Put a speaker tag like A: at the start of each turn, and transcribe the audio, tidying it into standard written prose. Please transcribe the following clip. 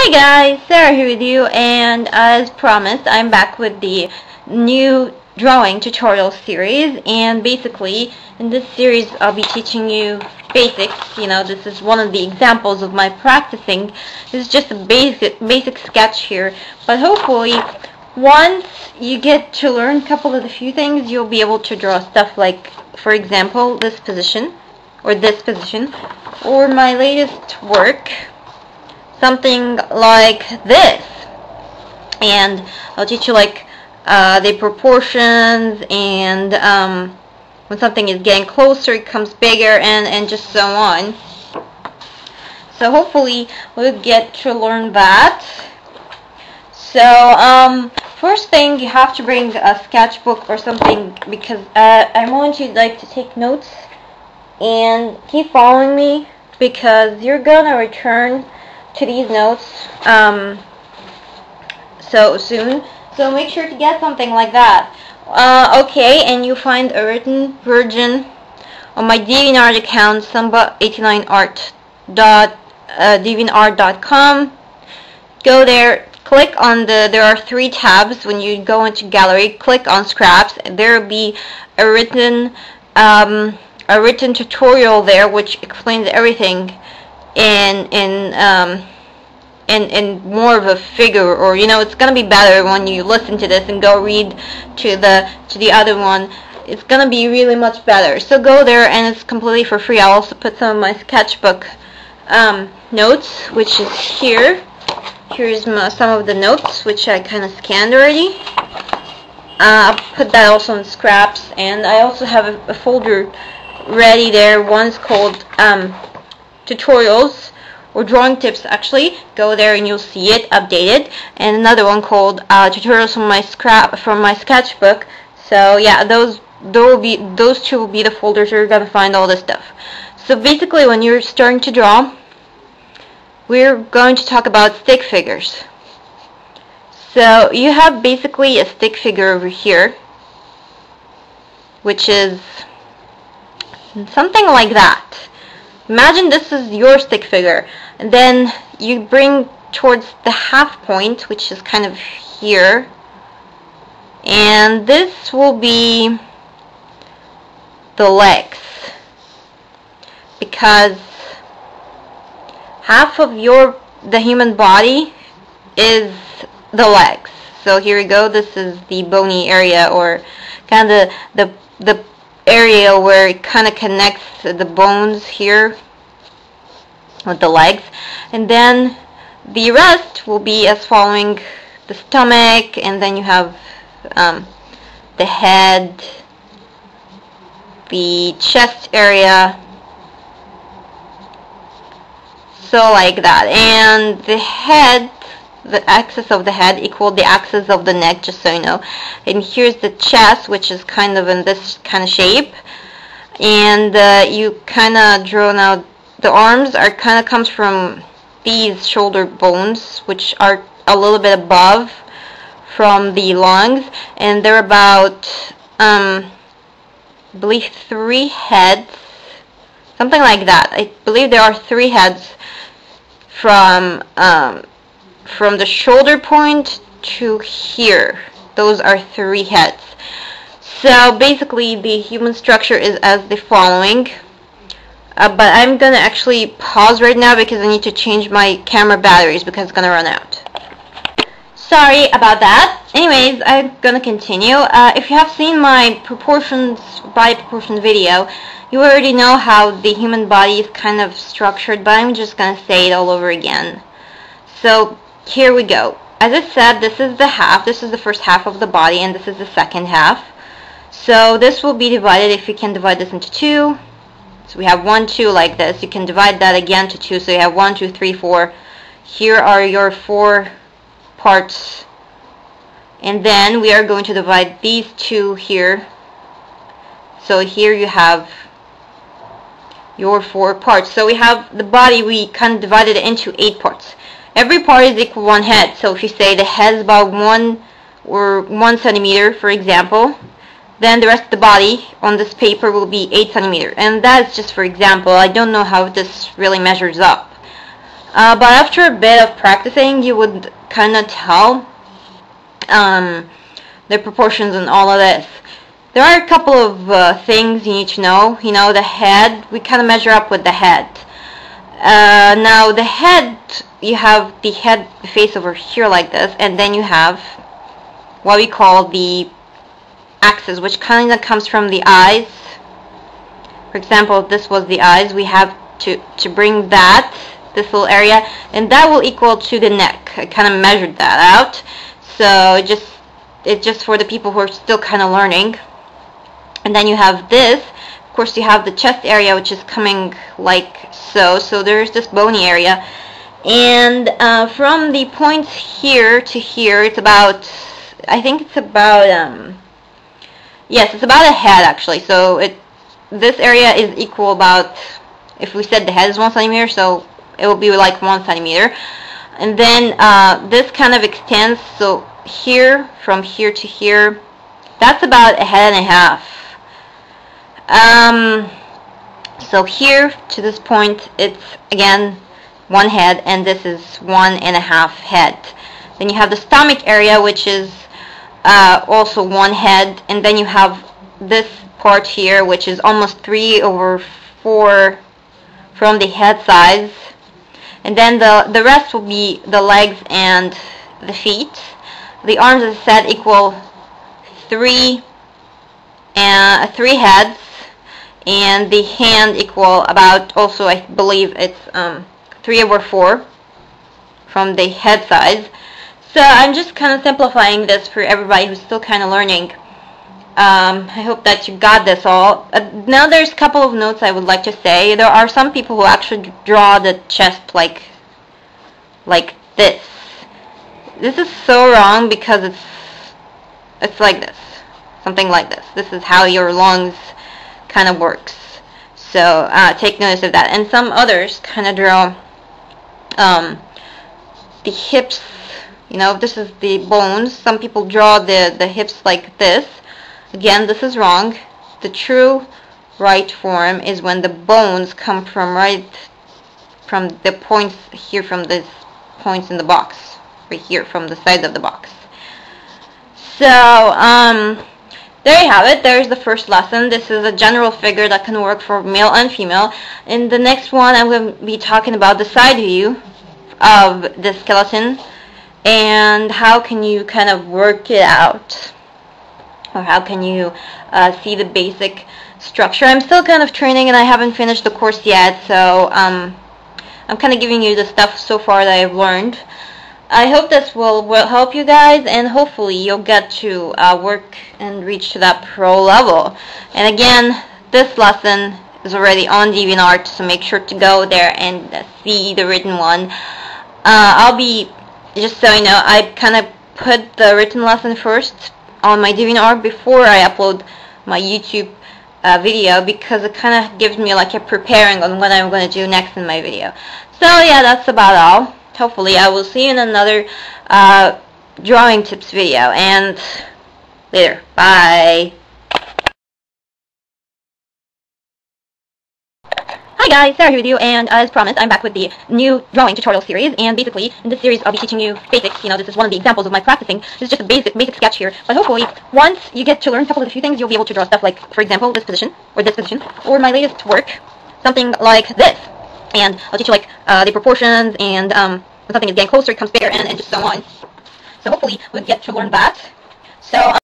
A: Hi guys, Sarah here with you, and as promised, I'm back with the new drawing tutorial series. And basically, in this series, I'll be teaching you basics. This is one of the examples of my practicing. This is just a basic sketch here, but hopefully, once you get to learn a couple of the few things, you'll be able to draw stuff like, for example, this position, or my latest work. Something like this, and I'll teach you like the proportions, and when something is getting closer it becomes bigger, and just so on. So hopefully we'll get to learn that. So first thing, you have to bring a sketchbook or something, because I want you to take notes and keep following me, because you're gonna return to these notes so soon, so make sure to get something like that. Okay, and you find a written version on my DeviantArt account, samba89art.deviantart.com. Go there, click on there are 3 tabs. When you go into gallery, click on scraps, and there will be a written tutorial there which explains everything in more of a figure, or it's gonna be better when you listen to this and go read to the other one. It's gonna be really much better. So go there, and it's completely for free. I'll also put some of my sketchbook notes, which is here. Here's some of the notes which I kind of scanned already. I'll put that also in scraps, and I also have a folder ready there. One's called tutorials, or drawing tips actually. Go there and you'll see it updated, and another one called tutorials from my sketchbook. So yeah, those two will be the folders where you're gonna find all this stuff. So basically, when you're starting to draw, we're going to talk about stick figures. So you have basically a stick figure over here, which is something like that. Imagine this is your stick figure, and then you bring towards the half point, which is kind of here, and this will be the legs, because half of the human body is the legs. So here we go. This is the bony area, or kind of the area where it kind of connects the bones here with the legs, and then the rest will be as following: the stomach, and then you have the head, the chest area, so like that, and the head, the axis of the head equal the axis of the neck, just so you know. And here's the chest, which is kind of in this kind of shape, and you kind of draw now. The arms are kind of comes from these shoulder bones, which are a little bit above from the lungs, and they're about I believe 3 heads, something like that. I believe there are 3 heads from the shoulder point to here. Those are 3 heads. So basically the human structure is as the following. But I'm gonna actually pause right now because I need to change my camera batteries because it's gonna run out. Sorry about that. Anyways, I'm gonna continue. If you have seen my body proportions video, you already know how the human body is kind of structured, but I'm just gonna say it all over again. So here we go. As I said, this is the half. This is the first half of the body, and this is the second half. So this will be divided, if you can divide this into 2. So we have 1, 2 like this. You can divide that again to 2. So you have 1, 2, 3, 4. Here are your 4 parts. And then we are going to divide these 2 here. So here you have your 4 parts. So we have the body, we kind of divided it into 8 parts. Every part is equal 1 head. So if you say the head is about 1 centimeter, for example, then the rest of the body on this paper will be 8 centimeters. And that's just for example. I don't know how this really measures up. But after a bit of practicing, you would kind of tell the proportions and all of this. There are a couple of things you need to know. You know, the head, we kind of measure up with the head. Now the head, you have the head face over here like this, and then you have what we call the axis, which kind of comes from the eyes. For example, if this was the eyes, we have to bring that, this little area, and that will equal to the neck. I kind of measured that out. So it's just for the people who are still kind of learning. And then you have this. Of course, you have the chest area, which is coming like so. So there's this bony area. And from the points here to here, it's about, I think it's about, yes, it's about a head actually. So this area is equal about, if we said the head is 1 centimeter, so it will be like 1 centimeter. And then this kind of extends, so here, from here to here, that's about a head and a half. So here to this point, it's again 1 head, and this is 1.5 head. Then you have the stomach area, which is also 1 head, and then you have this part here, which is almost 3/4 from the head size. And then the rest will be the legs and the feet. The arms, as I said, equal 3 heads, and the hand equal about, also I believe it's 3/4 from the head size. So I'm just kind of simplifying this for everybody who's still kind of learning. I hope that you got this all. Now there's a couple of notes I would like to say. There are some people who actually draw the chest like this. This is so wrong because it's like this, something like this. This is how your lungs kind of works. So take notice of that. And some others kind of draw the hips. You know, this is the bones. Some people draw the hips like this. Again, this is wrong. The true right form is when the bones come from the points here, from the points in the box, right here from the sides of the box. So there you have it. There's the first lesson. This is a general figure that can work for male and female. In the next one, I'm going to be talking about the side view of the skeleton and how can you kind of work it out, or how can you see the basic structure. I'm still kind of training and I haven't finished the course yet, so I'm kind of giving you the stuff so far that I've learned. I hope this will help you guys, and hopefully you'll get to work and reach to that pro level. And again, this lesson is already on DeviantArt, so make sure to go there and see the written one. I'll be, just so you know, I kind of put the written lesson first on my DeviantArt before I upload my YouTube video, because it kind of gives me like a preparing on what I'm going to do next in my video. So yeah, that's about all. Hopefully I will see you in another drawing tips video, and later. Bye. Hi guys, Sarah here with you, and as promised, I'm back with the new drawing tutorial series. And basically, in this series, I'll be teaching you basics. You know, this is one of the examples of my practicing. This is just a basic sketch here. But hopefully, once you get to learn a couple of the few things, you'll be able to draw stuff like, for example, this position, or my latest work, something like this. And I'll teach you like the proportions, and when something is getting closer, it comes bigger, and just so on. So hopefully, we'll get to learn that. So.